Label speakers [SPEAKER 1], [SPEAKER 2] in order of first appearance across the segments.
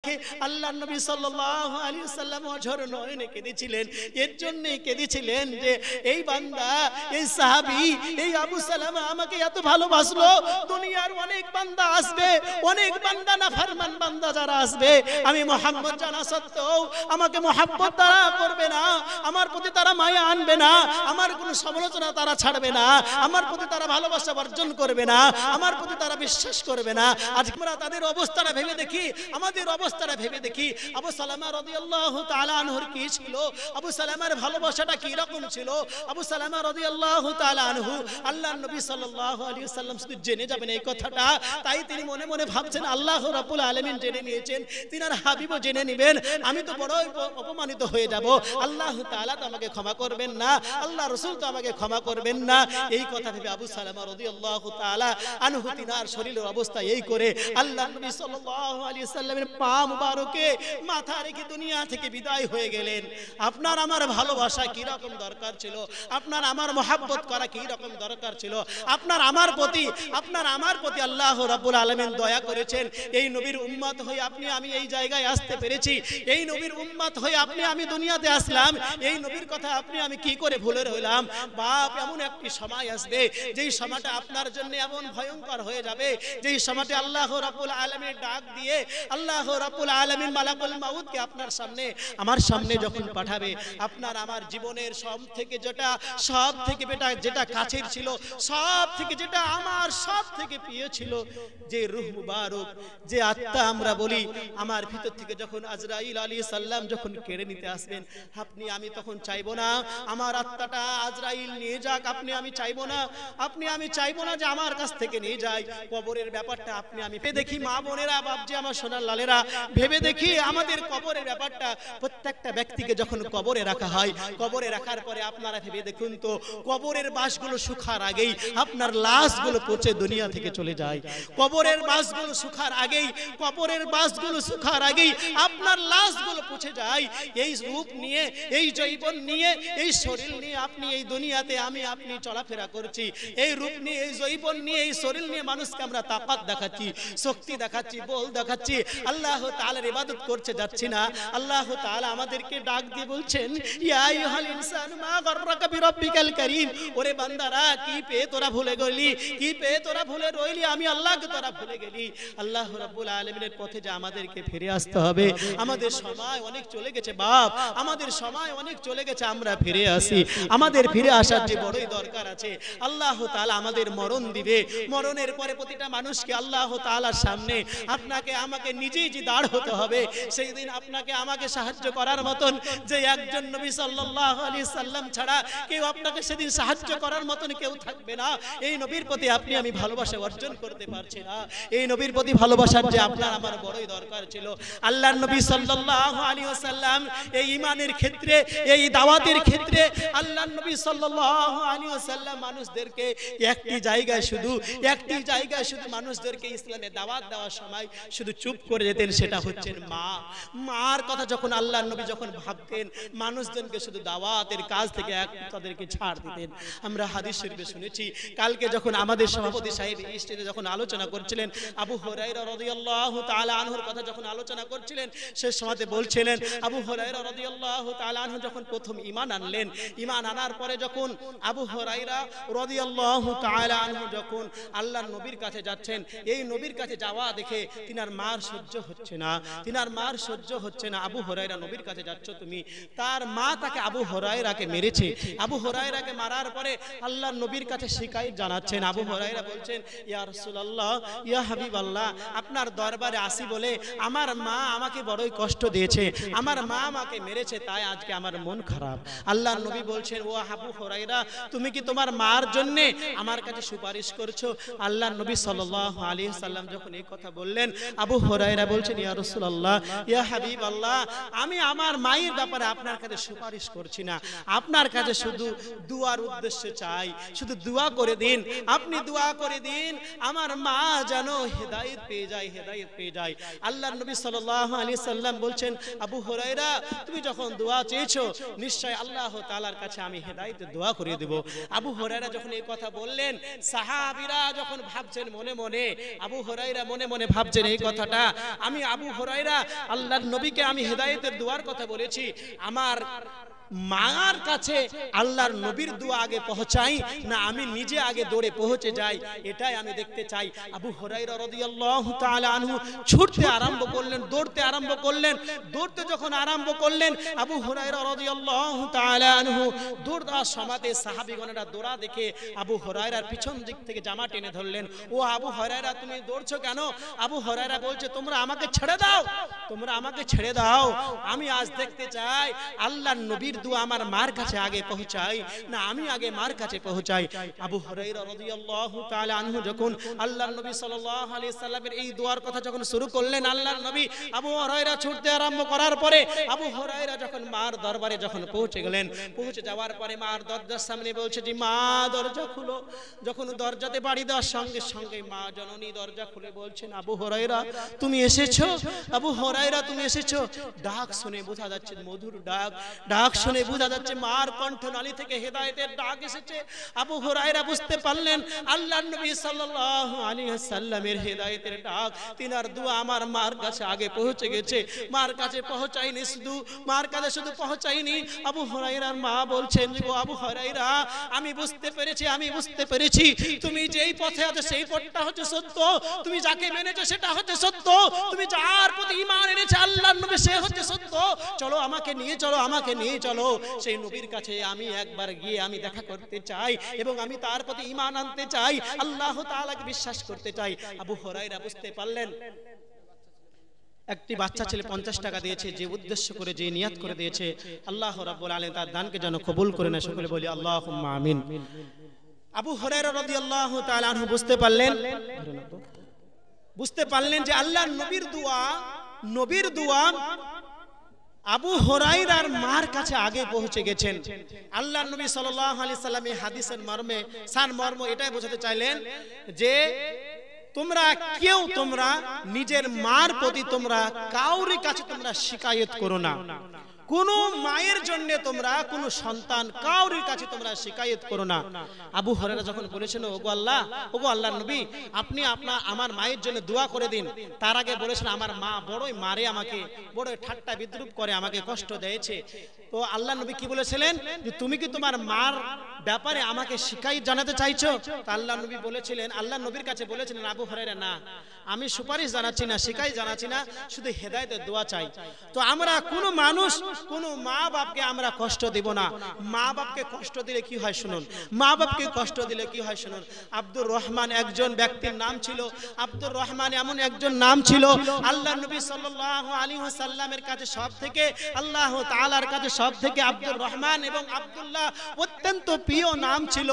[SPEAKER 1] আল্লাহর নবী সাল্লাল্লাহু আলাইহি ওয়াসাল্লাম অঝর নয়নে কেঁদেছিলেন। এর জন্যই কেঁদেছিলেন যে এই বান্দা, এই সাহাবী, এই আবু সালামা আমাকে এত ভালোবাসলো, দুনিয়ার অনেক বান্দা আসবে, অনেক বান্দা নাফরমান বান্দা যারা আসবে, আমি মুহাম্মদ জানা সত্ত্বেও আমাকে মুহাব্বত তারা করবে না, আমার প্রতি তারা মায়া আনবে না, আমার কোনো সমালোচনা তারা ছাড়বে না, আমার প্রতি তারা ভালোবাসা বর্জন করবে না, আমার প্রতি তারা বিশ্বাস করবে না। আজ আমরা তাদের অবস্থাটা ভেবে দেখি, আমাদের অবস্থাটা ভেবে দেখি। আবু সালামা রাদিয়াল্লাহু তাআলা আনহুর কি ছিল, আবু সালামার ভালোবাসাটা কি রকম ছিল। আবু সালামা রাদিয়াল্লাহু তাআলা আনহু আল্লাহর নবী সাল্লাল্লাহু আলাইহি ওয়াসাল্লাম শুধু জেনে যাবেন এই কথাটা, তাই তিনি মনে মনে ভাবছেন আল্লাহ রাব্বুল আলামিন জেনে নিয়েছেন, তিনার হাবিবও জেনে নেবেন, আমি তো বড়ই অপমানিত হয়ে যাব, আল্লাহ তাআলা তো আমাকে ক্ষমা করবেন না, আল্লাহ রাসূল তো আমাকে ক্ষমা করবেন না। এই কথা ভেবে আবু সালামা রাদিয়াল্লাহু তাআলা আনহু তিনার শরীরের অবস্থা এই করে আল্লাহর নবী সাল্লাল্লাহু আলাইহি ওয়াসাল্লামের পা মুবারকে মাথা রেখে দুনিয়া থেকে বিদায় হয়ে গেলেন। আপনার আমার ভালোবাসা কি রকম দরকার ছিল, আপনার আমার মহব্বত করা কি রকম দরকার ছিল, আপনার আমার প্রতি আল্লাহ রাব্বুল আলামিন দয়া করেছেন। এই নবীর উম্মত হয়ে আপনি আমি এই জায়গায় আসতে পেরেছি, এই নবীর উম্মত হয়ে আপনি আমি দুনিয়াতে আসলাম, এই নবীর কথা আপনি আমি কি করে ভুলে রইলাম। বাপ, এমন একটি সময় আসবে যেই সময়টা আপনার জন্য এমন ভয়ঙ্কর হয়ে যাবে, যেই সময়টা আল্লাহ রাব্বুল আলামিন ডাক দিয়ে আল্লাহ রাব্বুল আলামিন মালাকুল মাউতকে আপনার সামনে আমার সামনে যখন পাঠাবে, আপনার আমার জীবনের সব থেকে যেটা কাছের ছিল, সব থেকে যেটা আমার সব থেকে প্রিয় ছিল, যে রূহ মুবারক, যে আত্মা আমরা বলি, আমার ভিতর থেকে যখন আজরাইল আলাইহিস সালাম যখন কেড়ে নিতে আসবেন, আপনি আমি তখন চাইবো না আমার আত্মাটা আজরাইল নিয়ে যাক, আপনি আমি চাইবো না যে আমার কাছ থেকে নিয়ে যায়। কবরের ব্যাপারটা আপনি আমি ভেবে দেখি, মা বোনেরা, বাপজি আমার সোনার লালেরা, ভেবে দেখি আমাদের কবরের ব্যাপারটা। প্রত্যেকটা ব্যক্তিকে যখন কবরে রাখা হয়, কবরে রাখার পরে আপনারা ভেবে দেখুন তো, কবরের বাসগুলো শুকার আগেই আপনার লাশগুলো পচে দুনিয়া থেকে চলে যায়। কবরের বাসগুলো শুকার আগেই আপনার লাশগুলো পচে যায়। এই রূপ নিয়ে, এই যৌবন নিয়ে, এই শরীর নিয়ে আপনি এই দুনিয়াতে আমি আপনি চলাফেরা করছি, এই রূপ নিয়ে, এই যৌবন নিয়ে, এই শরীর নিয়ে মানুষকে আমরা তাকাত দেখাচ্ছি, শক্তি দেখাচ্ছি, বল দেখাচ্ছি, আল্লাহ তাআলার ইবাদত করতে যাচ্ছি না। আল্লাহ তাআলা আমাদেরকে ডাক দিয়ে বলছেন, ইয়া আইয়ুহাল ইনসানু মা গাররাকা বিরাব্বিকাল কারীম, ওরে বান্দারা, কি পেয়ে তোরা ভুলে গেলি, কি পেয়ে তোরা ভুলে রইলি, আমি আল্লাহকে তোরা ভুলে গেলি। আল্লাহ রাব্বুল আলামিনের পথে যে আমাদেরকে ফিরে আসতে হবে। আমাদের সময় অনেক চলে গেছে বাপ, আমাদের সময় অনেক চলে গেছে, আমরা ফিরে আসি। আমাদের ফিরে আসার যে বড়ই দরকার আছে। আল্লাহ তাআলা আমাদের মরণ দিবে, মরণের পরে প্রতিটা মানুষকে আল্লাহ তাআলার সামনে আপনাকে আমাকে নিজেই যে দাঁড় হতে হবে। সেই দিন আপনাকে আমাকে সাহায্য করার মতন যে একজন নবী সাল্লাল্লাহু আলাইহি সাল্লাম ছাড়া কেউ আপনাকে সেদিন সাহায্য করার মতন কেউ থাকবে না। এই নবীর প্রতি আপনি আমি ভালোবাসা অর্জন করতে পারছি না। এই নবীর প্রতি ভালোবাসার যে আপনার আমার বড়ই দরকার ছিল। আল্লাহর নবী সাল্লাল্লাহু আলাইহি ওয়াসাল্লাম এই ঈমানের ক্ষেত্রে, এই দাওয়াতের ক্ষেত্রে আল্লাহর নবী সাল্লাল্লাহু আলাইহি ওয়াসাল্লাম মানুষদেরকে একটি জায়গায় শুধু মানুষদেরকে ইসলামে দাওয়াত দেওয়ার সময় শুধু চুপ করে যেতেন, সেটা হচ্ছে মার কথা যখন আল্লাহর নবী যখন ভাবতেন, মানুষজনকে শুধু দাওয়াতের কাজ থেকে তাদেরকে ছাড় দিতেন। আমরা হাদিস শরীফে শুনেছি, কালকে যখন আমাদের সভাপতি সাহেব স্টেজে যখন আলোচনা করছিলেন, আবু হুরায়রা রাদিয়াল্লাহু তাআলা আনহুর কথা যখন আলোচনা করছিলেন, সেই সময়তে বলছিলেন আবু হুরায়রা রাদিয়াল্লাহু তাআলা আনহু যখন প্রথম ঈমান আনলেন, ঈমান আনার পরে যখন আবু হুরায়রা রাদিয়াল্লাহু তাআলা আনহু যখন আল্লাহর নবীর কাছে যাচ্ছেন, এই নবীর কাছে যাওয়া দেখে তিনার মার সহ্য হচ্ছে না। আবু হুরায়রা নবীর কাছে যাচ্ছ তুমি, তার মা তাকে আবু হুরায়রাকে মেরেছে। আবু হুরায়রাকে মারার পরে আল্লাহর নবীর কাছে শিকায়ত জানাচ্ছেন। আবু হুরায়রা বলছেন, ইয়া রাসূলুল্লাহ, ইয়া হাবিবাল্লাহ, আপনার দরবারে আসি বলে আমার মা আমাকে বড়ই কষ্ট দিয়েছে, আমার মা আমাকে মেরেছে, তাই আজকে আমার মন খারাপ। আল্লাহর নবী বলছেন, ও আবু হুরায়রা, তুমি কি তোমার মার জন্য আমার কাছে সুপারিশ করছো? আল্লাহর নবী সাল্লাল্লাহু আলাইহি সাল্লাম যখন এই কথা বললেন, আবু হুরায়রা বলছেন, ইয়া রাসূলুল্লাহ, ইয়া হাবিবাল্লাহ, আমি আমার মায়ের ব্যাপারে আপনার কাছে সুপারিশ করছি না, আপনার কাছে শুধু দুয়ার উদ্দেশ্যে চাই, শুধু দোয়া করে দিন, আপনি দোয়া করে দিন আমার মা যেন হেদায়েত পেয়ে যায়। আল্লাহর নবী সাল্লাল্লাহু আলাইহি সাল্লাম বলছেন, আবু হুরায়রা, তুমি যখন দোয়া চেয়েছো, নিশ্চয় আল্লাহ তাআলার কাছে আমি হেদায়েতের দোয়া করে দেব। আবু হুরায়রা যখন এই কথা বললেন, সাহাবীরা যখন ভাবছেন মনে মনে, আবু হুরায়রা মনে মনে ভাবছেন এই কথাটা আমি আবু হুরায়রা আল্লাহর নবীকে আমি হেদায়েতের দোয়ার কথা বলেছি, আমার মার কাছে আল্লাহর নবীর দোয়া আগে পৌঁছাই না আমি নিজে আগে দৌড়ে পৌঁছে যাই, এটাই আমি দেখতে চাই। আবু হুরায়রা রাদিয়াল্লাহু তাআলা আনহু ছুটতে আরম্ভ করলেন, দৌড়তে আরম্ভ করলেন। দৌড়তে যখন আরম্ভ করলেন আবু হুরায়রা রাদিয়াল্লাহু তাআলা আনহু দৌড় দেওয়ার সময়তে সাহাবীগণেরা দৌড়া দেখে আবু হুরায়রার পিছন দিক থেকে জামা টেনে ধরলেন। ও আবু হুরায়রা তুমি দৌড়ছো কেন? আবু হুরায়রা বলছে তোমরা আমাকে ছেড়ে দাও, তোমরা আমাকে ছেড়ে দাও, আমি আজ দেখতে চাই আল্লাহর নবীর দোয়া আমার মার কাছে আগে পৌঁছাই না আমি আগে মার কাছে পৌঁছাই। আবু হুরায়রা রাদিয়াল্লাহু তাআলা আনহু যখন আল্লাহর নবী সাল্লাল্লাহু আলাইহি সাল্লামের এই দোয়ার কথা যখন শুরু করলেন, আল্লাহর নবী আবু হুরায়রা ছুটতে আরম্ভ করার পরে আবু হুরায়রা যখন মার দরবারে যখন পৌঁছে গেলেন, পৌঁছে যাওয়ার পরে মার দরজার সামনে বলছে যে মা দরজা খুলো। যখন দরজাতে বাড়ি দেওয়ার সঙ্গে সঙ্গে মা জননী দরজা খুলে বলছেন আবু হুরায়রা তুমি এসেছো, আবু হুরায়রা তুমি এসেছো। ডাক শুনে বোঝা যাচ্ছে মধুর ডাক, ডাক শুনে বোঝা যাচ্ছে মার কণ্ঠনালী থেকে হেদায়েতের ডাক এসেছে। আবু হুরায়রা বুঝতে পারলেন আল্লাহর নবী সাল্লাল্লাহু আলাইহি সাল্লামের হেদায়েতের ডাক, তিনার দোয়া আমার মার কাছে আগে পৌঁছে গেছে। মার কাছে পৌঁছায়নি, শুধু মার কাছে শুধু পৌঁছায়নি, আবু হুরায়রার মা বলছেন যে ও আবু হুরায়রা আমি বুঝতে পেরেছি, আমি বুঝতে পেরেছি তুমি যেই পথে আছো সেই পথটা হচ্ছে সত্য, তুমি যাকে মেনেছো সেটা হচ্ছে সত্য, তুমি যার প্রতি ঈমান এনেছো আল্লাহর নবী সে হচ্ছে সত্য, চলো আমাকে নিয়ে চলো, আমাকে নিয়ে চলো সেই নবীর কাছে আমি একবার গিয়ে আমি দেখা করতে চাই এবং আমি তার প্রতি ঈমান আনতে চাই, আল্লাহ তাআলাকে বিশ্বাস করতে চাই। আবু হুরায়রা বুঝতে পারলেন একটি বাচ্চা ছেলে 50 টাকা দিয়েছে, যে উদ্দেশ্য করে যে নিয়াত করে দিয়েছে আল্লাহ রাব্বুল আলামিন তার দানকে যেন কবুল করে নেয়, সকলে বলি আল্লাহুম্মা আমিন। আবু হুরায়রা রাদিয়াল্লাহু তাআলা আনহু বুঝতে পারলেন যে আল্লাহর নবীর দোয়া আবু হুরায়রার মার কাছে আগে পৌঁছে গেছেন। আল্লাহর নবী সাল্লাল্লাহু আলাইহি সাল্লাম এই হাদিসের মর্ম এটাই বোঝাতে চাইলেন যে তোমরা নিজের মার প্রতি তোমরা কাউরি কাছে তোমরা শিকায়ত করো না, কোন মায়ের জন্য তোমরা কোন সন্তান কাউরির কাছে তোমরা শিকায়ত করো না। আবু হুরায়রা যখন বলেছেন ওগো আল্লাহর নবী আপনি আমার মায়ের জন্য দোয়া করে দিন, তার আগে বলেছেন আমার মা বড়ই মারে, আমাকে বড়ই ঠাট্টা বিদ্রুপ করে, আমাকে কষ্ট দিয়েছে। তো আল্লাহর নবী কি বলেছিলেন যে তুমি কি তোমার মার ব্যাপারে আমাকে শিকায়ত জানাতে চাইছো? তো আল্লাহর নবী বলেছিলেন, আল্লাহর নবীর কাছে বলেছিলেন আবু হুরায়রা না, আমি সুপারিশ জানাচ্ছি না, শিকায়ত জানাচ্ছি না, শুধু হেদায়েতের দোয়া চাই। তো আমরা কোন মানুষ কোন মা বাপকে আমরা কষ্ট দেব না। মা বাপকে কষ্ট দিলে কি হয় শুনুন, মা বাপকে কষ্ট দিলে কি হয় শুনুন। আব্দুর রহমান একজন ব্যক্তির নাম ছিল, আব্দুর রহমান এমন একজন নাম ছিল আল্লাহর নবী সাল্লাল্লাহু আলাইহি ওয়াসাল্লামের কাছে সবথেকে আল্লাহ তাআলার কাছে সবথেকে আব্দুর রহমান এবং আব্দুল্লাহ অত্যন্ত প্রিয় নাম ছিল।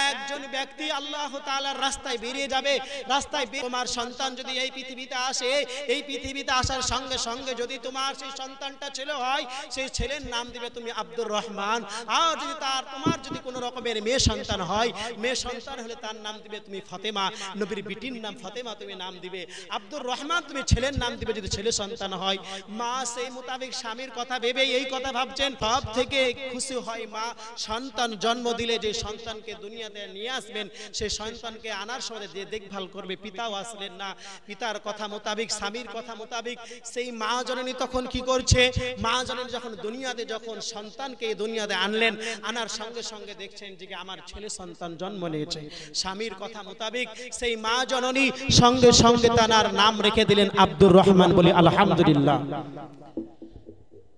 [SPEAKER 1] একজন ব্যক্তি আল্লাহ তাআলার রাস্তায় বেরিয়ে যাবে, রাস্তায় তোমার সন্তান যদি এই পৃথিবীতে আসে, এই পৃথিবীতে আসার সঙ্গে সঙ্গে যদি তোমার সেই সন্তানটা ছেলে হয় সেই ছেলের নাম দিবে তুমি আব্দুর রহমান, আর যদি তোমার যদি কোনো রকমের মেয়ে সন্তান হয়, মেয়ে সন্তান হলে তার নাম দিবে তুমি ফাতেমা, নবীর বিটির নাম ফাতেমা তুমি নাম দিবে, আব্দুর রহমান তুমি ছেলের নাম দিবে যদি ছেলে সন্তান হয়। মা সেই মোতাবেক স্বামীর কথা ভেবে এই কথা ভাবছেন, সব থেকে খুশি হয় মা সন্তান জন্ম দিলে যে সন্তানকে দুনিয়াতে নিয়ে আসবেন সেই সন্তানকে আনার সময় যে দেখভাল করবে, পিতাও আসলেন না, পিতার কথা মোতাবেক স্বামীর কথা মোতাবেক সেই মা জননী তখন কি করছে, মা জননী যখন দুনিয়াতে যখন সন্তানকে দুনিয়াতে আনলেন, আনার সঙ্গে সঙ্গে দেখছেন যে আমার ছেলে সন্তান জন্ম নিয়েছে, স্বামীর কথা মোতাবেক সেই মা জননী সঙ্গে সঙ্গে তার নাম রেখে দিলেন আব্দুর রহমান, বলে আলহামদুলিল্লাহ।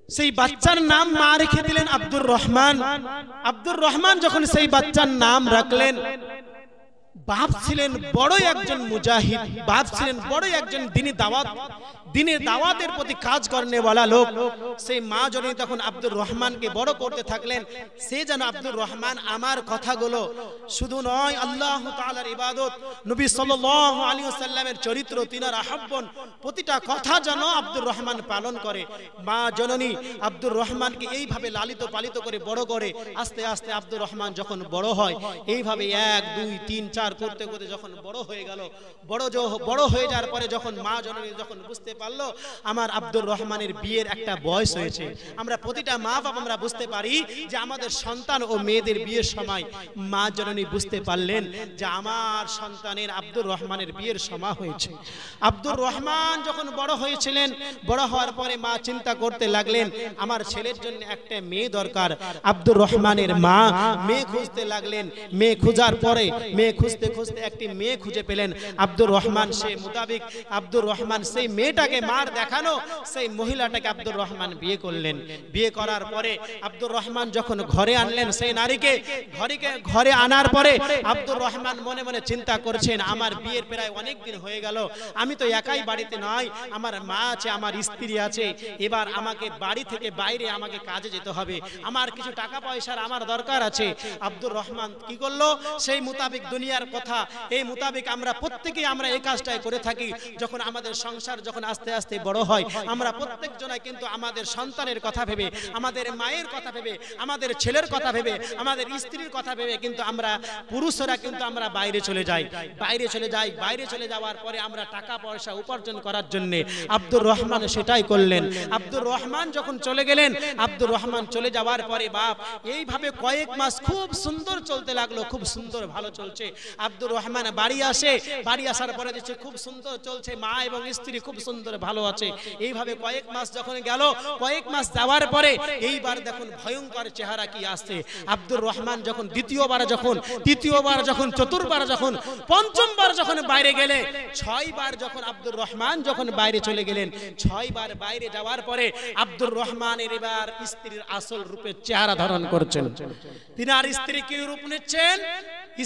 [SPEAKER 1] সেই বাচ্চার নাম মা রেখে দিলেন আব্দুর রহমান। আব্দুর রহমান যখন সেই বাচ্চার নাম রাখলেন, বাপ ছিলেন বড়ই একজন মুজাহিদ, বাপ ছিলেন বড়ই একজন দিনের দাওয়াতের প্রতি কাজ করনেওয়ালা লোক। সেই মা জননী তখন আব্দুর রহমানকে বড় করতে থাকলেন, সে যেন আব্দুর রহমান আমার কথাগুলো শুধু নয় আল্লাহ তাআলার ইবাদত, নবী সাল্লাল্লাহু আলাইহি ওয়াসাল্লামের চরিত্র, তিনার আহ্বান, প্রতিটা কথা যেন আব্দুর রহমান পালন করে। মা জননী আব্দুর রহমানকে এইভাবে লালিত পালিত করে বড় করে আস্তে আস্তে আব্দুর রহমান যখন বড় হয়, এইভাবে 1 2 3 4 প্রচার করতে করতে যখন বড় হয়ে গেল, বড় হয়ে যাওয়ার পরে যখন মা জননী যখন বুঝতে পারলো আমার আব্দুর রহমানের বিয়ের একটা বয়স হয়েছে, আমরা প্রতিটা মা বাবা আমরা বুঝতে পারি যে আমাদের সন্তান ও মেয়েদের বিয়ের সময় মা জননী বুঝতে পারলেন যে আমার সন্তানের আব্দুর রহমানের বিয়ের সময় হয়েছে। আব্দুর রহমান যখন বড় হয়েছিলেন, বড় হওয়ার পরে মা চিন্তা করতে লাগলেন আমার ছেলের জন্য একটা মেয়ে দরকার। আব্দুর রহমানের মা মেয়ে খুঁজতে লাগলেন। মেয়ে খোঁজার পরে মেয়ে খুঁজতে খুঁজতে একটি মেয়ে খুঁজে পেলেন। আব্দুর রহমান সেই মোতাবেক আব্দুর রহমান সেই মেয়েটাকে মার দেখানো সেই মহিলাটাকে আব্দুর রহমান বিয়ে করলেন। বিয়ে করার পরে আব্দুর রহমান যখন ঘরে আনলেন সেই নারীকে, ঘরে আনার পরে আব্দুর রহমান মনে মনে চিন্তা করছেন আমার বিয়ের প্রায় অনেক দিন হয়ে গেল, আমি তো একাই বাড়িতে নয়, আমার মা আছে, আমার স্ত্রী আছে, এবার আমাকে বাড়ি থেকে বাইরে আমাকে কাজে যেতে হবে, আমার কিছু টাকা পয়সার আমার দরকার আছে। আব্দুর রহমান কি করলো সেই মোতাবেক দুনিয়ার কথা এই মোতাবেক আমরা প্রত্যেকেই আমরা এই কাজটাই করে থাকি। যখন আমাদের সংসার যখন আস্তে আস্তে বড় হয় আমরা প্রত্যেক জনাই কিন্তু আমাদের সন্তানের কথা ভেবে, আমাদের মায়ের কথা ভেবে, আমাদের ছেলের কথা ভেবে, আমাদের স্ত্রীর কথা ভেবে কিন্তু আমরা পুরুষরা কিন্তু আমরা বাইরে চলে যাই। বাইরে চলে যাওয়ার পরে আমরা টাকা পয়সা উপার্জন করার জন্য আব্দুর রহমান সেটাই করলেন। আব্দুর রহমান যখন চলে গেলেন, আব্দুর রহমান চলে যাওয়ার পরে বাপ এইভাবে কয়েক মাস খুব সুন্দর চলতে লাগলো, খুব সুন্দর ভালো চলছে। আব্দুর রহমান বাড়ি আসে, বাড়ি আসার পরে দেখছে খুব সুন্দর চলছে, মা এবং স্ত্রী খুব সুন্দর ভালো আছে। এইভাবে কয়েক মাস যখন গেল, কয়েক মাস যাওয়ার পরে এইবার দেখুন ভয়ঙ্কর চেহারা কি আসছে। আব্দুর রহমান যখন দ্বিতীয়বার যখন চতুর্থবার যখন পঞ্চমবার যখন বাইরে গেলে, 6 বার যখন আব্দুর রহমান যখন বাইরে চলে গেলেন, 6 বার বাইরে যাওয়ার পরে আব্দুর রহমানের এবার স্ত্রীর আসল রূপের চেহারা ধারণ করছেন। তিনার স্ত্রী কি রূপ নিচ্ছেন?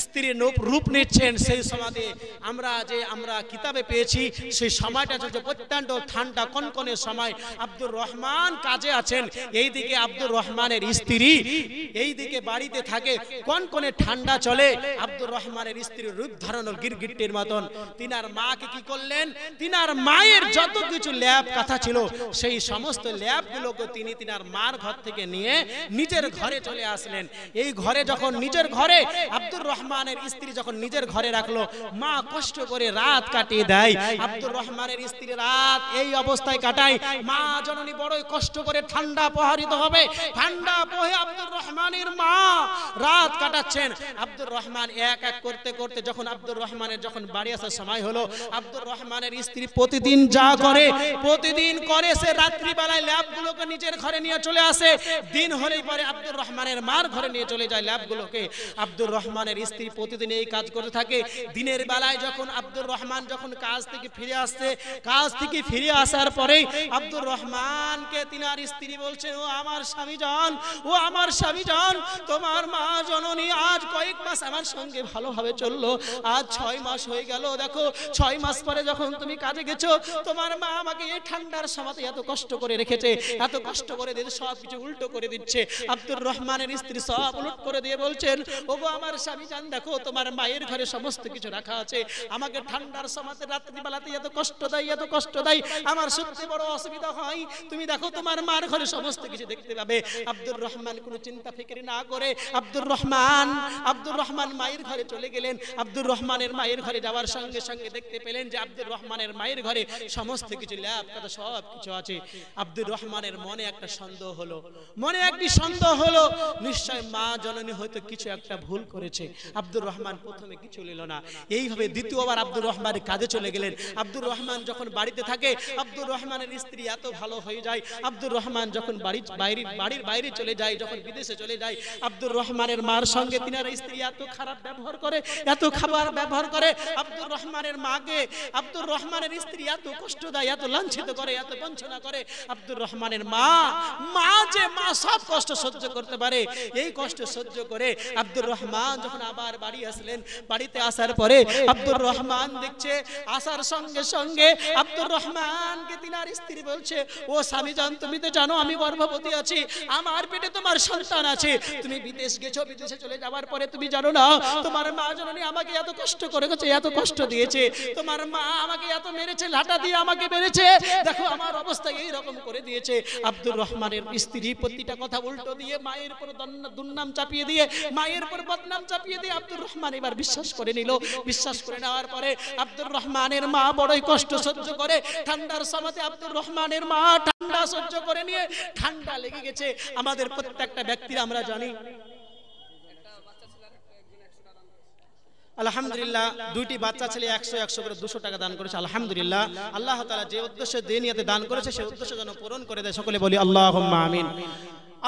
[SPEAKER 1] স্ত্রী রূপ নিচ্ছেন। সেই সমাজে আমরা কিতাবে পেয়েছি সেই সময়টা চলছে প্রত্যন্ত ঠান্ডা কনকনে সময়। আব্দুর রহমান কাজে আছেন, এইদিকে আব্দুর রহমানের স্ত্রী এইদিকে বাড়িতে থাকে, কনকনে ঠান্ডা চলে। আব্দুর রহমানের স্ত্রীর রূপ ধারণ গিরগিট্টির মতন। তিনার মাকে কি করলেন, তিনার মায়ের যত কিছু ল্যাব কথা ছিল সেই সমস্ত ল্যাবগুলোকে তিনি তিনার মার ঘর থেকে নিয়ে নিজের ঘরে চলে আসলেন। এই ঘরে যখন নিজের ঘরে আব্দুর রহমানের স্ত্রী যখন নিজের ঘরে রাখলো, মা কষ্ট করে রাত কাটিয়ে দেয়। আব্দুর রহমানের স্ত্রী রাত এই অবস্থায় কাটায়। মা জননী বড়ই কষ্ট করে ঠান্ডা প্রহরিত হবে, ঠান্ডা পোহে আব্দুর রহমানের মা রাত কাটাচ্ছেন। আব্দুর রহমান এক এক করতে করতে যখন আব্দুর রহমানের যখন বাড়ি আসার সময় হলো, আব্দুর রহমানের স্ত্রী প্রতিদিন যা করে সে রাত্রি বেলায় ল্যাবগুলোকে নিজের ঘরে নিয়ে চলে আসে। দিন হলেই পরে আব্দুর রহমানের মার ঘরে নিয়ে চলে যায় ল্যাবগুলোকে। আব্দুর রহমানের স্ত্রী প্রতিদিন এই কাজ করতে থাকে। দিনের বেলায় যখন আব্দুর রহমান যখন কাজ থেকে ফিরে আসার পরে আব্দুর রহমানকে তিনার স্ত্রী বলছে, ও আমার স্বামী জান, তোমার মা জননী আজ কয়েক মাস আমার সঙ্গে ভালোভাবে চললো, আজ 6 মাস হয়ে গেল। দেখো 6 মাস পরে যখন তুমি কাজে গেছো, তোমার মা আমাকে এই ঠান্ডার সময় এত কষ্ট করে রেখেছে, এত কষ্ট করে দিয়ে সব কিছু উল্টো করে দিচ্ছে। আব্দুর রহমানের স্ত্রী সব উল্টো করে দিয়ে বলছেন, ওগো আমার স্বামী জান, দেখো তোমার মায়ের ঘরে সমস্ত কিছু রাখা আছে, আমাকে ঠান্ডার সময় রাত্রি বেলাতে এত কষ্ট দেয়, আমার সত্যি বড় অসুবিধা হয়। তুমি দেখো তোমার মার ঘরে সমস্ত কিছু দেখতে পাবে। আব্দুর রহমান কোনো চিন্তা ফিকির না করে আব্দুর রহমান মায়ের ঘরে চলে গেলেন। আব্দুর রহমানের মায়ের ঘরে যাওয়ার সঙ্গে সঙ্গে দেখতে পেলেন যে আব্দুর রহমানের মায়ের ঘরে সমস্ত কিছু ল্যাব কথা সব কিছু আছে। আব্দুর রহমানের মনে একটা সন্দেহ হলো, নিশ্চয় মা জননী হয়তো কিছু একটা ভুল করেছে। আব্দুর রহমান প্রথমে কিছু নিল না। এইভাবে দ্বিতীয়বার আব্দুর রহমানের কাজে চলে গেলেন। আব্দুর রহমান যখন বাড়িতে থাকে, আব্দুর রহমানের স্ত্রী এত ভালো হয়ে যায়। আব্দুর রহমান যখন বাড়ির বাইরে চলে যায়, যখন বিদেশে চলে যায়, আব্দুর রহমানের মার সঙ্গে তিনার স্ত্রী এত খারাপ ব্যবহার করে, এত খাবার ব্যবহার করে। আব্দুর রহমানের মাকে আব্দুর রহমানের স্ত্রী এত কষ্ট দেয়, এত লাঞ্ছিত করে, এত বঞ্চনা করে। আব্দুর রহমানের মা সব কষ্ট সহ্য করতে পারে। এই কষ্ট সহ্য করে আব্দুর রহমান যখন আবার বাড়ি আসলেন, বাড়িতে আসার পরে আব্দুর রহমান দেখছে, আসার সঙ্গে সঙ্গে আব্দুর রহমানকে তিনার স্ত্রী বলছে, ও স্বামী জান, তুমি তো জানো আমি গর্ভবতী আছি, আমার পেটে তোমার সন্তান আছে, তুমি বিদেশ গেছো, বিদেশে চলে যাওয়ার পরে তুমি জানো না তোমার মা জননী আমাকে এত কষ্ট করে গেছে, এত কষ্ট দিয়েছে, তোমার মা আমাকে এত মেরেছে, লাঠা দিয়ে আমাকে মেরেছে, দেখো আমার অবস্থা এই রকম করে দিয়েছে। আব্দুর রহমানের স্ত্রী প্রতিটা কথা উল্টো দিয়ে মায়ের উপর দুর্নাম চাপিয়ে দিয়ে, মায়ের উপর বদনাম চাপিয়ে দিয়ে আব্দুর রহমান এবার বিশ্বাস করে নিল। বিশ্বাস করে নেওয়ার পরে আব্দুর রহমানের মা বড়ই কষ্ট সহ্য করে, ঠান্ডার সময়তে আব্দুর রহমানের মা ঠান্ডা সহ্য করে নিয়ে, ঠান্ডা লেগে গেছে। আমাদের প্রত্যেকটা ব্যক্তির আমরা জানি আলহামদুলিল্লাহ, দুইটি বাচ্চা ছেলে 100 করে 200 টাকা দান করেছে। আলহামদুলিল্লাহ, আল্লাহ তাআলা যে উদ্দেশ্যে দিনিয়াতে দান করেছে সেই উদ্দেশ্য যেন পূরণ করে দেয়। সকলে বলি আল্লাহুম্মা আমিন।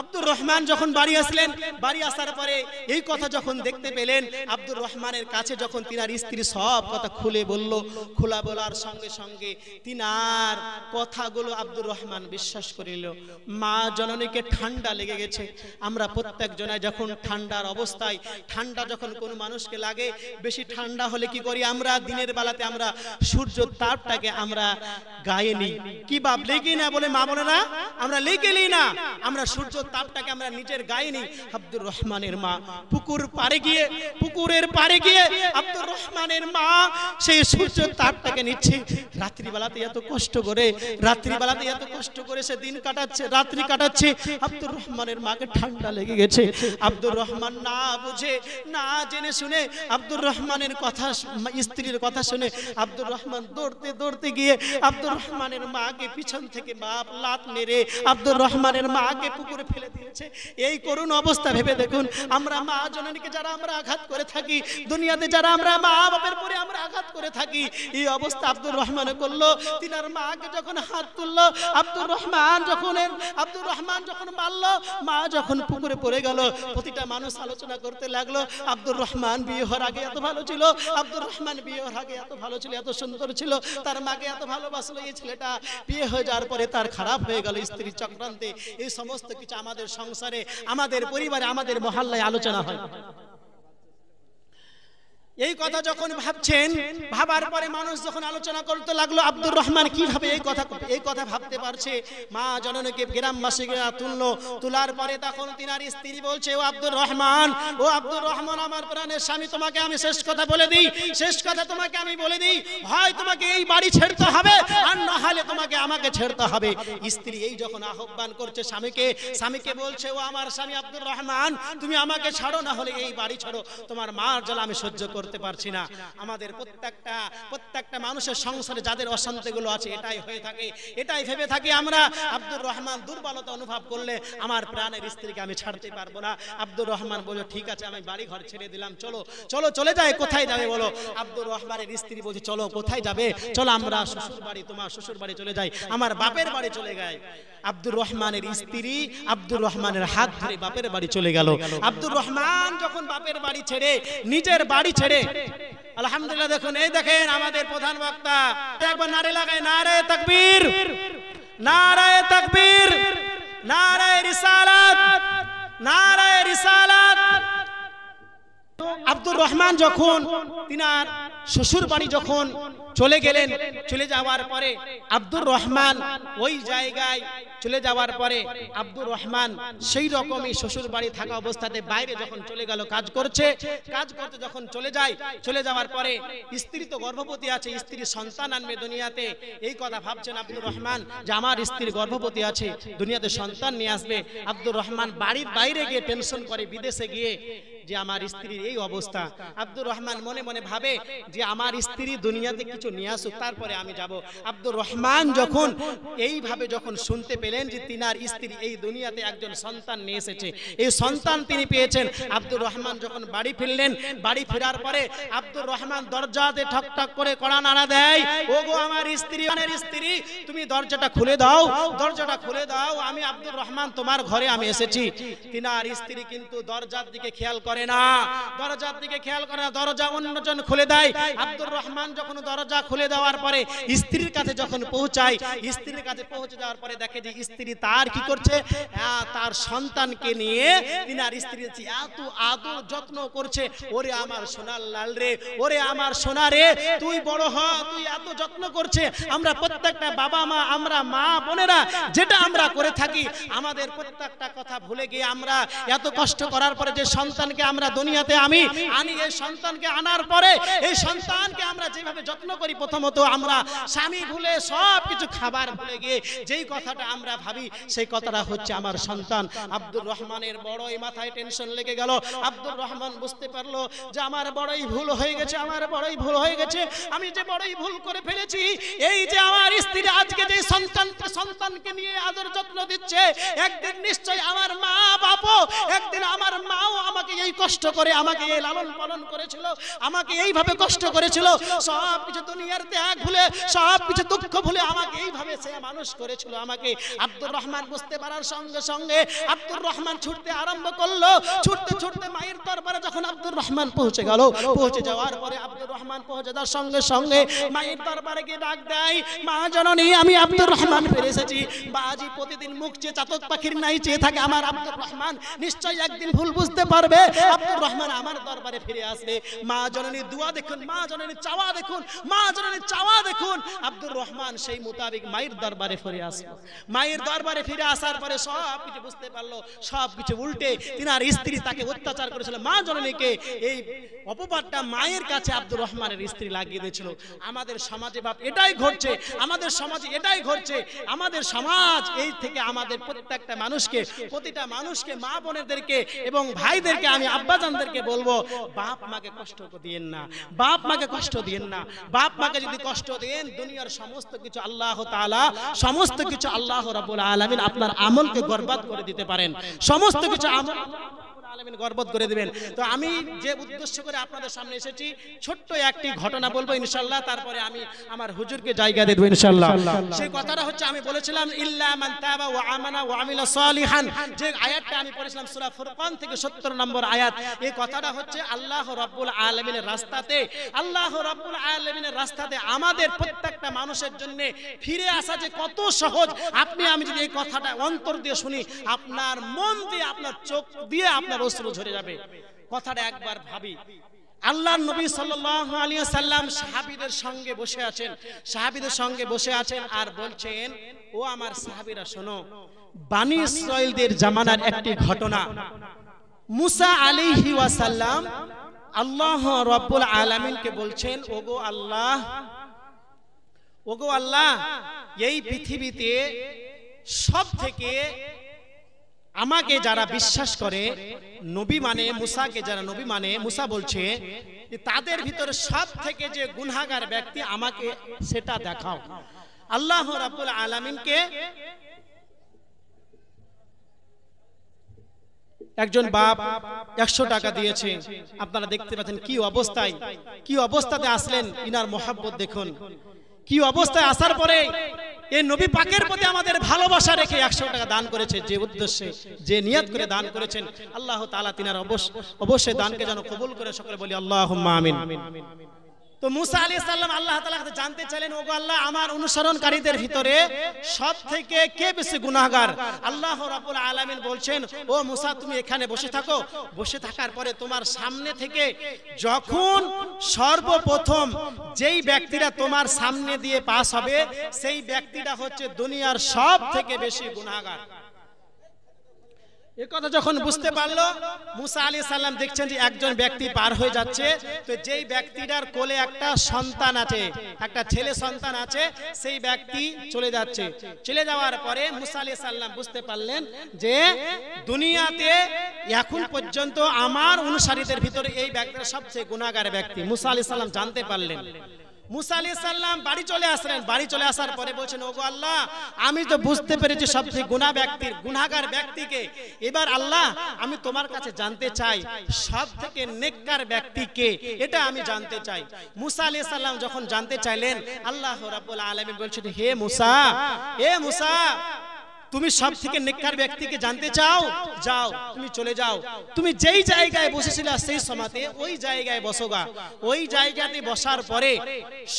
[SPEAKER 1] আব্দুর রহমান যখন বাড়ি আসলেন, বাড়ি আসার পরে এই কথা যখন দেখতে পেলেন, আব্দুর রহমানের কাছে যখন তিনার স্ত্রী সব কথা খুলে বলল, খোলা বলার সঙ্গে সঙ্গে তিনার কথাগুলো আব্দুর রহমান বিশ্বাস করিল। মা জননীকে ঠান্ডা লেগে গেছে। আমরা প্রত্যেক জনায় যখন ঠান্ডার অবস্থায়, ঠান্ডা যখন কোনো মানুষকে লাগে, বেশি ঠান্ডা হলে কি করি আমরা? দিনের বেলাতে আমরা সূর্য তাপটাকে আমরা গায়ে নিই। কি বাপ লেগে না বলে মা বলে না, আমরা লেগে নিই না, আমরা সূর্য তাপটাকে আমরা নিজের গায়ে নিই। আব্দুর রহমানের মা পুকুরের পাড়ে গিয়ে আব্দুর রহমানের মা সেই সূর্য তাপটাকে নিচ্ছে। রাত্রিবেলাতে এত কষ্ট করে সে দিন কাটাচ্ছে, রাত্রি কাটাচ্ছে। আব্দুর রহমানের মাকে ঠান্ডা লেগে গেছে। আব্দুর রহমান না বুঝে না জেনে শুনে আব্দুর রহমানের কথা, স্ত্রীর কথা শুনে আব্দুর রহমান দৌড়তে গিয়ে আব্দুর রহমানের মাকে পিছন থেকে বাপ লাত মেরে আব্দুর রহমানের মাকে পুকুরে ফেলে দিয়েছে। এই করুণ অবস্থা ভেবে দেখুন, আমরা মা জননীকে যারা আমরা আঘাত করে থাকি, দুনিয়াতে যারা আমরা মা বাপের পরে আমরা আঘাত করে থাকি, এই অবস্থা আব্দুর রহমান করলো। তিনার মাকে যখন হাত তুললো, আব্দুর রহমান যখন মারলো, মা যখন পুকুরে পড়ে গেল, প্রতিটা মানুষ আলোচনা করতে লাগলো, আব্দুর রহমান বিয়ে হওয়ার আগে এত ভালো ছিল, আব্দুর রহমান বিয়ে হওয়ার আগে এত ভালো ছিল, এত সুন্দর ছিল, তার মাকে এত ভালোবাসলো। এই ছেলেটা বিয়ে হয়ে যাওয়ার পরে তার খারাপ হয়ে গেল স্ত্রীর চক্রান্তে। এই সমস্ত কিছু আমাদের সংসারে, আমাদের পরিবারে, আমাদের মহল্লায় আলোচনা হয়। এই কথা যখন ভাবছেন, ভাবার পরে মানুষ যখন আলোচনা করতে লাগলো, আব্দুর রহমান কিভাবে এই কথা ভাবতে পারছে। মা জননীকে গ্রামবাসীরা তুললো, তোলার পরে তখন তিনার স্ত্রী বলছে, ও আব্দুর রহমান, আমার প্রাণের স্বামী, তোমাকে আমি শেষ কথা বলে দিই, হয় তোমাকে এই বাড়ি ছেড়তে হবে, আর না হলে তোমাকে আমাকে ছেড়তে হবে। স্ত্রী এই যখন আহ্বান করছে স্বামীকে বলছে, ও আমার স্বামী আব্দুর রহমান, তুমি আমাকে ছাড়ো, না হলে এই বাড়ি ছাড়ো, তোমার মার জ্বালা আমি সহ্য করতে পারছি না। আমাদের প্রত্যেকটা মানুষের সংসারে যাদের অশান্তিগুলো আছে, এটাই হয়ে থাকে, এটাই ভেবে থাকি আমরা। আব্দুর রহমান দুর্বলতা অনুভব করলে আমার প্রাণের স্ত্রীকে আমি ছাড়তে পারবো না। আব্দুর রহমান বলল, ঠিক আছে, আমি বাড়ি ঘর ছেড়ে দিলাম, চলে যাই। কোথায় যাবে বলো? আব্দুর রহমানের স্ত্রী বলছে, চলো, কোথায় যাবে? চলো আমরা শ্বশুর বাড়ি, তোমার শ্বশুর বাড়ি চলে যাই, আমার বাপের বাড়ি চলে যাই। আব্দুর রহমানের স্ত্রী আব্দুর রহমানের হাত ধরে বাপের বাড়ি চলে গেল। আব্দুর রহমান যখন বাপের বাড়ি ছেড়ে, নিজের বাড়ি ছেড়ে, আলহামদুলিল্লাহ, দেখেন আমাদের প্রধান বক্তা একবার নারে লাগায়, নারায়ে তাকবীর, নারায়ে তাকবীর, নারায়ে রিসালাত, নারায়ে রিসালাত। আব্দুর রহমান যখন তিনার শ্বশুর বাড়ি যখন চলে গেলেন, চলে যাওয়ার পরে আব্দুর রহমান ওই জায়গায় চলে যাওয়ার পরে আব্দুর রহমান সেই রকমই শ্বশুর বাড়ি থাকা অবস্থাতে বাইরে যখন চলে গেল, কাজ করতে যখন চলে যাওয়ার পরে স্ত্রী তো গর্ভবতী আছে, স্ত্রী সন্তান আনবে দুনিয়াতে। এই কথা ভাবছেন আব্দুর রহমান যে আমার স্ত্রী গর্ভবতী আছে, দুনিয়াতে সন্তান নিয়ে আসবে। আব্দুর রহমান বাড়ির বাইরে গিয়ে টেনশন করে, বিদেশে গিয়ে, যে আমার স্ত্রীর এই অবস্থা। আব্দুর রহমান মনে মনে ভাবে যে আমার স্ত্রী দুনিয়াতে কিছু নিয়ে আসুক, তারপরে আমি যাব। আব্দুর রহমান যখন এইভাবে যখন শুনতে পেলেন যে তিনার স্ত্রী এই দুনিয়াতে একজন সন্তান নিয়ে এসেছে, এই সন্তান তিনি পেয়েছেন, আব্দুর রহমান যখন বাড়ি ফিরলেন, বাড়ি ফেরার পরে আব্দুর রহমান দরজাতে ঠক ঠক করে কড়া নাড়া দেয়, ওগো আমার স্ত্রী, তুমি দরজাটা খুলে দাও, দরজাটা খুলে দাও, আমি আব্দুর রহমান তোমার ঘরে আমি এসেছি। তিনার স্ত্রী কিন্তু দরজার দিকে খেয়াল করে না, দরজা অন্যজন খুলে দেয়। আব্দুর রহমান যখন দরজা খুলে দেওয়ার পরে স্ত্রীর কাছে যখন পৌঁছায়, স্ত্রীর কাছে পৌঁছে যাওয়ার পরে দেখে যে স্ত্রী তার কি করছে, তার সন্তানকে নিয়ে তিনার স্ত্রী এত আদর যত্ন করছে। ওরে আমার সোনার লাল রে, ওরে আমার সোনা রে, তুই বড় হ, তুই এত যত্ন করছে। আমরা প্রত্যেকটা বাবা মা, আমরা মা বোনেরা যেটা আমরা করে থাকি, আমাদের প্রত্যেকটা কথা ভুলে গিয়ে আমরা এত কষ্ট করার পরে যে সন্তানকে আমরা দুনিয়াতে আনি, এই সন্তানকে আনার পরে এই সন্তানকে আমরা যেভাবে যত্ন করি প্রথমত আমরা স্বামী ভুলে সব কিছু খাবার ভুলে গিয়ে যেই কথাটা আমরা ভাবি সেই কথাটা হচ্ছে আমার সন্তান। আব্দুর রহমানের বড়ই মাথায় টেনশন লেগে গেল। আব্দুর রহমান বুঝতে পারলো যে আমার বড়ই ভুল হয়ে গেছে, আমার বড়ই ভুল হয়ে গেছে, আমি যে বড়ই ভুল করে ফেলেছি। এই যে আমার স্ত্রী আজকে যে সন্তানকে নিয়ে আদর যত্ন দিচ্ছে, একদিন নিশ্চয় আমার মা বাপও, একদিন আমার মাও আমাকে এই কষ্ট করে আমাকে এই লালন পালন করেছিল, আমাকে এইভাবে কষ্ট করেছিল। সব কিছু দুনিয়ার ত্যাগ ভুলে, সব কিছু দুঃখ ভুলে আমাকে এইভাবে সে মানুষ করেছিল আমাকে। আব্দুর রহমান বুঝতে পারার সঙ্গে সঙ্গে আব্দুর রহমান ছুটতে আরম্ভ করলো। ছুটতে ছুটতে মায়ের দরবারে যখন আব্দুর রহমান পৌঁছে গেল, পৌঁছে যাওয়ার পরে আব্দুর রহমান পৌঁছে যাওয়ার সঙ্গে সঙ্গে মায়ের দরবারে গিয়ে ডাক দেয়, মা জননী আমি আব্দুর রহমান ফিরে এসেছি। বাজি প্রতিদিন মুখ চেয়ে চাতক পাখির নাই চেয়ে থাকে আমার আব্দুর রহমান নিশ্চয়ই একদিন ভুল বুঝতে পারবে, আব্দুর রহমান আমার দরবারে ফিরে আসবে। মা জননী দোয়া দেখুন, মা জননী চাওয়া দেখুন, মা জননী চাওয়া দেখুন। আব্দুর রহমান সেই মোতাবেক মায়ের দরবারে ফিরে আসলো। মায়ের দরবারে ফিরে আসার পরে সব কিছু বুঝতে পারলো, সব কিছু উল্টে তিনার স্ত্রী তাকে অত্যাচার করেছিল। মা জননীকে এই অপবাদটা মায়ের কাছে আব্দুর রহমানের স্ত্রী লাগিয়ে দিয়েছিল। আমাদের সমাজে বাপ এটাই ঘটছে, আমাদের সমাজে এটাই ঘটছে। আমাদের সমাজ এই থেকে আমাদের প্রত্যেকটা মানুষকে, প্রতিটা মানুষকে, মা বোনেদেরকে এবং ভাইদেরকে আমি আব্বাজানদেরকে বলবো, বাপ মাকে কষ্ট দিয়েন না, বাপ মাকে কষ্ট দিয়েন না। বাপ মাকে যদি কষ্ট দেন দুনিয়ার সমস্ত কিছু আল্লাহ তাআলা, সমস্ত কিছু আল্লাহ রাব্বুল আলামিন আপনার আমলকে বরবাদ করে দিতে পারেন, সমস্ত কিছু আমল আলামিন গর্বত করে দিবেন। তো আমি যে উদ্দেশ্য করে আপনাদের সামনে এসেছি ছোট্ট একটি ঘটনা বলবো ইনশাআল্লাহ, তারপরে আমি আমার হুজুরকে জায়গা দেব ইনশাআল্লাহ। সেই কথাটা হচ্ছে আমি বলেছিলাম ইল্লা মান তাবা ওয়া আমানা ওয়া আমিলা সালিহান, যে আয়াতটা আমি পড়েছিলাম সূরা ফুরকান থেকে 70 নম্বর আয়াত। এই কথাটা হচ্ছে আল্লাহ রাব্বুল আলামিনের রাস্তাতে, আল্লাহ রাব্বুল আলামিনের রাস্তাতে আমাদের প্রত্যেকটা মানুষের জন্য ফিরে আসা যে কত সহজ। আপনি আমি যদি এই কথাটা অন্তর দিয়ে শুনি, আপনার মন দিয়ে, আপনার চোখ দিয়ে আপনার অশ্রু ঝরে যাবে। কথাটা একবার ভাবি। আল্লাহর নবী সাল্লাল্লাহু আলাইহি ওয়াসাল্লাম সাহাবীদের সঙ্গে বসে আছেন, সাহাবীদের সঙ্গে বসে আছেন আর বলছেন, ও আমার সাহাবীরা শোনো, বনি ইসরাঈলদের জামানার একটি ঘটনা। মুসা আলাইহি ওয়াসাল্লাম আল্লাহ রাব্বুল আলামিনকে বলছেন, ওগো আল্লাহ, ওগো আল্লাহ, এই পৃথিবীতে সব থেকে আমাকে যারা বিশ্বাস করে, নবী মানে মুসাকে যারা নবী মানে, মুসা বলছে তাদের ভিতরে সব থেকে যে গুনাহগার ব্যক্তি আমাকে সেটা দেখাও। আল্লাহ রাব্বুল আলামিনকে একজন বাপ 100 টাকা দিয়েছে। আপনারা দেখতে পাচ্ছেন কি অবস্থায়, কি অবস্থাতে আসলেন, ইনার মহব্বত দেখুন কি অবস্থায়। আসার পরে এই নবী পাকের প্রতি আমাদের ভালোবাসা রেখে 100 টাকা দান করেছে, যে উদ্দেশ্যে, যে নিয়ত করে দান করেছেন, আল্লাহ তাআলা তিনার অবশ্যই দানকে যেন কবুল করে। সকলে বলি আল্লাহুম্মা আমিন। তো মুসা আলাইহিস সালাম আল্লাহ তাআলার কাছে জানতে চাইলেন, ওগো আল্লাহ, আমার অনুসরণকারীদের ভিতরে সবথেকে কে বেশি গুনাহগার? আল্লাহ রাব্বুল আলামিন বলছেন, ও মুসা, তুমি এখানে বসে থাকো। বসে থাকার পরে তোমার সামনে থেকে যখন সর্বপ্রথম যেই ব্যক্তিরা তোমার সামনে দিয়ে পাস হবে, সেই ব্যক্তিটা হচ্ছে দুনিয়ার সব থেকে বেশি গুনাহগার। এই কথা যখন বুঝতে পারলো, মুসা আলাইহিস সালাম দেখছেন যে একজন ব্যক্তি পার হয়ে যাচ্ছে। তো যেই ব্যক্তিটার কোলে একটা সন্তান আছে, একটা ছেলে সন্তান আছে, সেই ব্যক্তি চলে যাচ্ছে। চলে যাওয়ার পরে মুসা আলাইহিস সালাম বুঝতে পারলেন যে দুনিয়াতে এখন পর্যন্ত আমার অনুসারীদের ভিতরে এই ব্যক্তিটা সবচেয়ে গুনাহগার ব্যক্তি। মুসা আলাইহিস সালাম জানতে পারলেন। মুসা আলাইহিস সালাম বাড়ি চলে আসলেন। বাড়ি চলে আসার পরে বলছেন, ওগো আল্লাহ, আমি তো বুঝতে পেরেছি সবচেয়ে গুনাহগার ব্যক্তিকে। এবার আল্লাহ, আমি তোমার কাছে জানতে চাই সব থেকে নেককার ব্যক্তি কে, এটা আমি জানতে চাই। মুসা আলাইহিস সালাম যখন জানতে চাইলেন, আল্লাহ রাব্বুল আলামিন বলছেন, হে মুসা, হে মুসা, তুমি সব থেকে নেককার ব্যক্তিকে জানতে চাও, যাও, তুমি চলে যাও। তুমি যেই জায়গায় বসেছিলে সেই সময়তে ওই জায়গায় বসোগা। ওই জায়গাতে বসার পরে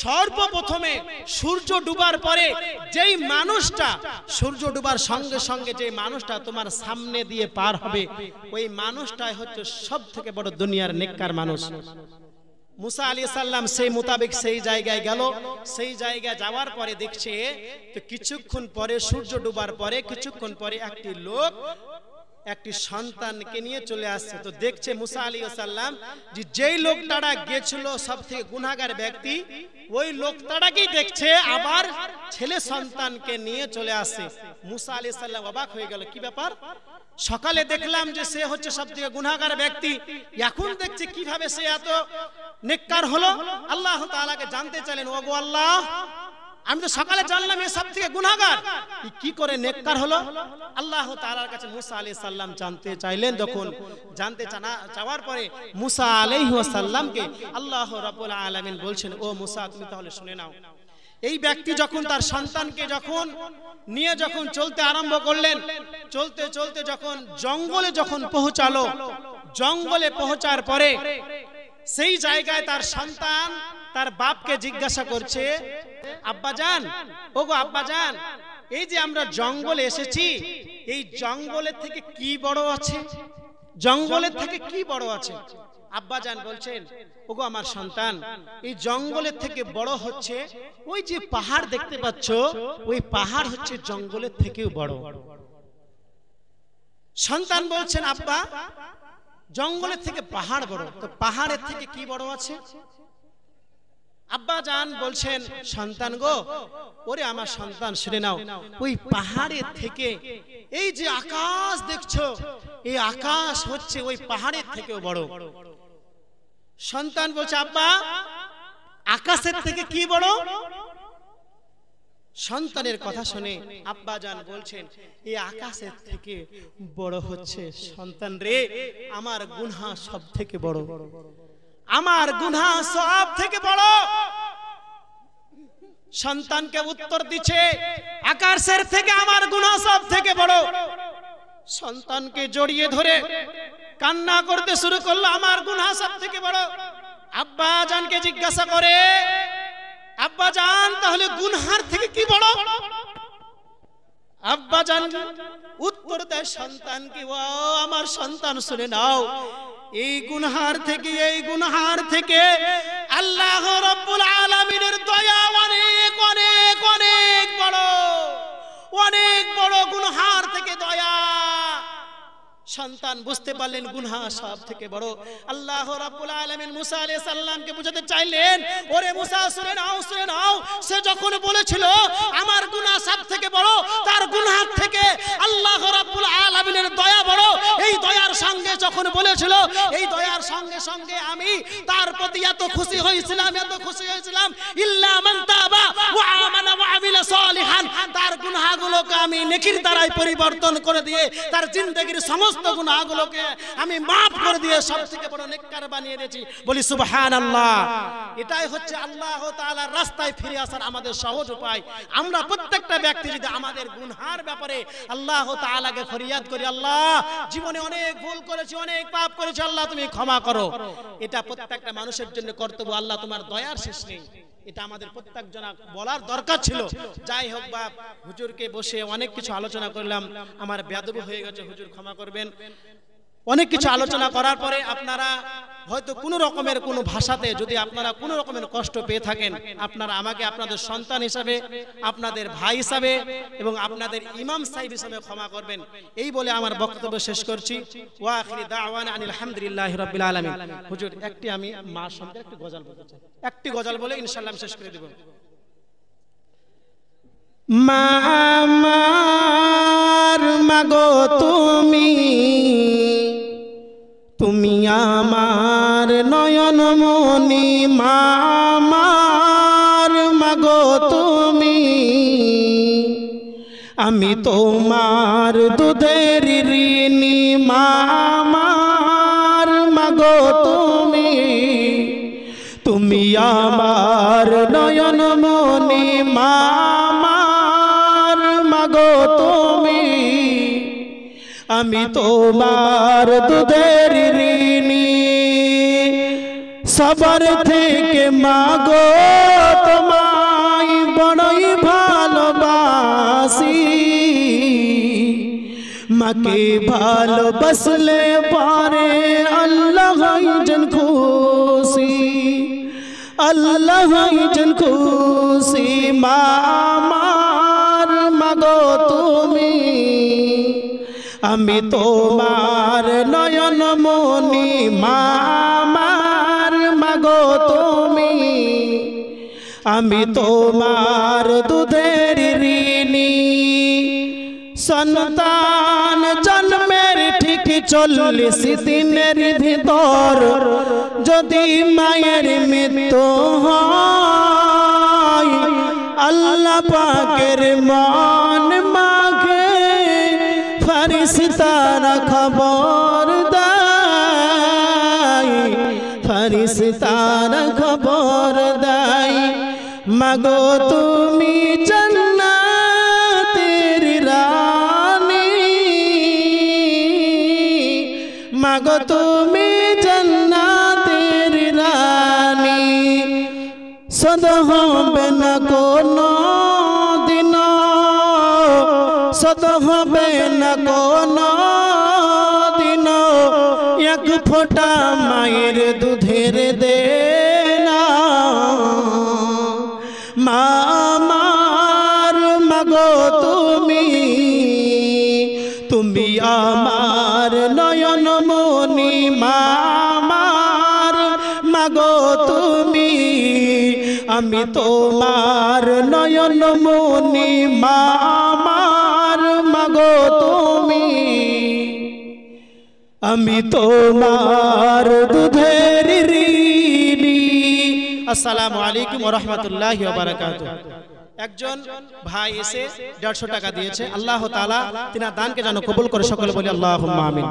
[SPEAKER 1] সর্বপ্রথমে সূর্য ডুবার পরে যেই মানুষটা, সূর্য ডুবার সঙ্গে সঙ্গে যে মানুষটা তোমার সামনে দিয়ে পার হবে, ওই মানুষটাই হচ্ছে সব থেকে বড় দুনিয়ার নেককার মানুষ। মুসা আলাইহিস সালাম সেই মোতাবেক সেই জায়গায় গেল। সেই জায়গায় যাওয়ার পরে দেখছে তো কিছুক্ষণ পরে, সূর্য ডুবার পরে কিছুক্ষণ পরে একটি লোক একটি সন্তানকে নিয়ে চলে আসছে। তো দেখছে মুসা আলাইহিস সালাম যে যেই লোকটারা গিয়েছিল সবথেকে গুনাহগার ব্যক্তি, ওই লোকটাকেই দেখছে আবার ছেলে সন্তানকে নিয়ে চলে আসছে। মুসা আলাইহিস সালাম অবাক হয়ে গেল, কি ব্যাপার? সকালে দেখলাম যে সে হচ্ছে সবথেকে গুনাহগার ব্যক্তি, এখন দেখছে কিভাবে সে এত নেককার হলো। আল্লাহ তাআলাকে জানতে চাইলেন, ওগো আল্লাহ, আমি তো সকালে জানলাম এ সবথেকে গুনাহগার, কি করে নেককার হলো? আল্লাহ তাআলার কাছে মুসা আলাইহিস সালাম জানতে চাইলেন। যখন জানতে চাওয়ার পরে মুসা আলাইহিস সালামকে আল্লাহ রাব্বুল আলামিন বলছেন, ও মুসা, তুমি তাহলে শুনে নাও। এই ব্যক্তি যখন তার সন্তানকে যখন নিয়ে যখন চলতে আরম্ভ করলেন, চলতে চলতে যখন জঙ্গলে যখন পৌঁছালো, জঙ্গলে পৌঁছার পরে সেই জায়গায় তার সন্তান তার বাপকে জিজ্ঞাসা করছে, আব্বাজান, ওগো আব্বাজান, এই যে আমরা জঙ্গলে এসেছি, এই জঙ্গলের থেকে কি বড় আছে? জঙ্গলের থেকে কি বড় আছে? আব্বাজান বলছেন, ওগো আমার সন্তান, এই জঙ্গলের থেকে বড় হচ্ছে ওই যে পাহাড় দেখতে পাচ্ছ, ওই পাহাড় হচ্ছে জঙ্গলের থেকেও বড়। সন্তান বলছেন, আব্বা, জঙ্গলের থেকে পাহাড় বড়, তো পাহাড়ের থেকে কি বড় আছে? আব্বাজান বলছেন, সন্তান গো, ওরে আমার সন্তান, শুনে নাও, ওই পাহাড়ের থেকে এই যে আকাশ দেখছো, এই আকাশ হচ্ছে ওই পাহাড়ের থেকেও বড়। সন্তান বলছে, আব্বা, আকাশের থেকে কি বড়? সন্তানের কথা শুনে আব্বাজান বলছেন, এই আকাশের থেকে বড় হচ্ছে, সন্তান রে, আমার গুনাহ সব থেকে বড়, আমার গুনাহ সব থেকে বড়। সন্তানকে উত্তর দিচ্ছে, আকাশের থেকে আমার গুনাহ সব থেকে বড়। সন্তানকে জড়িয়ে ধরে কান্না করতে শুরু করলো, আমার গুনাহ সব থেকে বড়। আব্বাজানকে জিজ্ঞাসা করে, আব্বাজান, তাহলে গুনাহের থেকে কি বড়? আব্বাজান উত্তর দেয় সন্তানকে, ও আমার সন্তান, শুনে নাও, এই গুনাহের থেকে আল্লাহ রাব্বুল আলামিনের দয়া অনেক অনেক অনেক বড়, অনেক বড় গুনাহের থেকে দয়া। সন্তান বুঝতে পারলেন গুনাহ সব থেকে বড়। আল্লাহ রাব্বুল আলামিন মুসা আলাইহিস সালামকে বুঝাতে চাইলেন, ওরে মুসা, শুনে নাও, শুনে নাও, সে যখন বলেছিল আমার গুনাহ সব থেকে বড়, তার গুনাহ থেকে আল্লাহ রাব্বুল আলামিনের দয়া বড়। এই দয়ার সঙ্গে যখন বলেছিল, এই দয়ার সঙ্গে সঙ্গে আমি তার প্রতি এত খুশি হয়েছিলাম, এত খুশি হয়েছিলাম, ইল্লা মান তাবা ওয়া আমানা ওয়া আমিলা সালিহান, তার গুনাহগুলোকে আমি নেকির দ্বারাই পরিবর্তন করে দিয়ে তার জিন্দেগীর সমস্ত গুনাহগুলোকে আমি maaf করে দিয়ে সবথেকে বড় নেককার বানিয়ে দিয়েছি। বলি সুবহানাল্লাহ। এটাই হচ্ছে আল্লাহ তাআলার রাস্তায় ফিরে আসার আমাদের সহজ উপায়। আমরা প্রত্যেকটা ব্যক্তি যদি আমাদের গুনাহের ব্যাপারে আল্লাহ তাআলাকে ফরিয়াদ করি, আল্লাহ, জীবনে অনেক ভুল করেছি, অনেক পাপ করেছি, আল্লাহ তুমি ক্ষমা করো, এটা প্রত্যেকটা মানুষের জন্য কর্তব্য। আল্লাহ তোমার দয়ার শেষ নেই, এটা আমাদের প্রত্যেকজন বলার দরকার ছিল। যাই হোক বাপ, হুজুরকে বসে অনেক কিছু আলোচনা করলাম, আমার বেয়াদবি হয়ে গেছে, হুজুর ক্ষমা করবেন। অনেক কিছু আলোচনা করার পরে আপনারা হয়তো কোনো রকমের কোনো ভাষাতে যদি আপনারা কোনো রকমের কষ্ট পেয়ে থাকেন, আপনারা আমাকে আপনাদের সন্তান হিসাবে, আপনাদের ভাই হিসাবে এবং আপনাদের ইমাম সাহেব হিসাবে ক্ষমা করবেন। এই বলে আমার বক্তব্য শেষ করছি। ওয়া আখিরি দাওয়ানা আনিল হামদুলিল্লাহি রাব্বিল আলামিন। হুজুর, একটি আমি মা সন্তান একটি গজল বলতে চাই, একটি গজল বলে ইনশাআল্লাহ আমি শেষ করে দেব। মা আমার মাগো তুমি, তুমি আমার নয়ন মনি, মা আমার মাগো তুমি, আমি তোমার দুধের ঋণী, মা আমার মাগো তুমি, তুমি আমার নয়ন মনি, মা আমার মাগো তুমি, আমি তোমার দুধের ঋণী। সবার থেকে মাগো তোমায় বড়ই ভালোবাসি, মাকে ভালোবাসলে পারে আল্লাহ যেন খুশি, আল্লাহ যেন খুশি। মা আমার মাগো তুমি, আমি তোমার নয়ন মনি মা আমার মাগো তুমি আমি তোমার দুধের ঋণী সন্তান জন্মের ঠিক 40 দিনের ভিতর যদি মায়ের মৃত্যু হয় আল্লাহ পাকের মন মাগে ফেরেশতারা খবর দেয় ফেরেশতারা খবর দেয় মাগো তুমি জান্নাতের রানী মাগো তুমি জান্নাতের রানী সদা হবে না কোনো দিন সদা হবে না কোনো দিন এক ফোঁটা মায়ের দুধের দেনা মা আমার মাগো তুমি তুমি আমার নয়ন মনি মা আমার মাগো তুমি আমি তোমার নয়ন মনি মা আমার মাগো তুমি আমি তোমার দুধের ঋণী। আসসালামু আলাইকুম ওয়া রাহমাতুল্লাহি ওয়া বারাকাতুহু। একজন ভাই এসে 150 টাকা দিয়েছে, আল্লাহ তাআলা তিনার দানকে যেন কবুল করে, সকলে বলি আল্লাহুম্মা আমিন।